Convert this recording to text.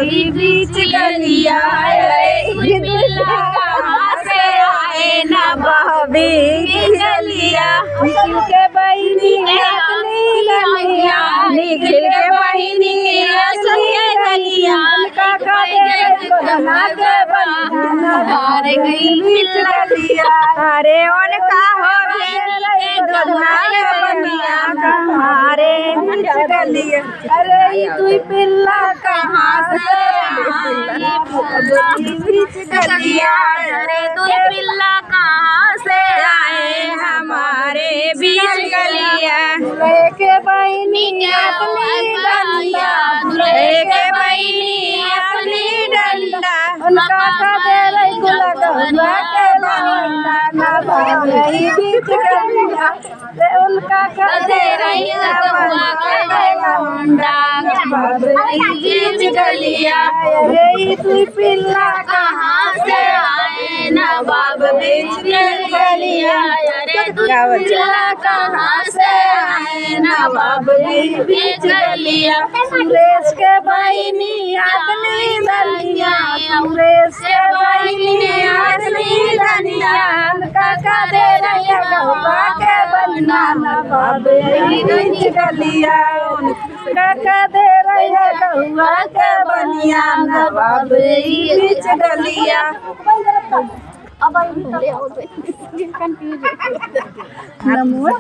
गई बीच गलिया गलिया निखिल के बहिनी निखिल के बहिनी गलिया काका दे गई बीच गलिया अरे उनका हो हमारे गलिया अरे तू पिल्ला कहाँ से बीच गलिया अरे तू पिल्ला कहाँ से आए हमारे बीच गलिया के बहिनी अपनी डंडा के बहिनी अपनी डंडा उनका दे रही गुला के बंडा ना भाई बीच गलिया उनका दे रही बीच गलिया रे तू पिल्ला कहाँ से आए नवाब बीच गलिया रे तू पिल्ला कहाँ से आए नवाब बीच गलिया सुरेश के बहिनी आदमी दलिया सुरेश के बहिनी आदमी दलिया काका दे रही गौवा के बन्ना नवाब बीच गलिया काका दे रही गौवा के बनिया नवाब बीच गलिया अब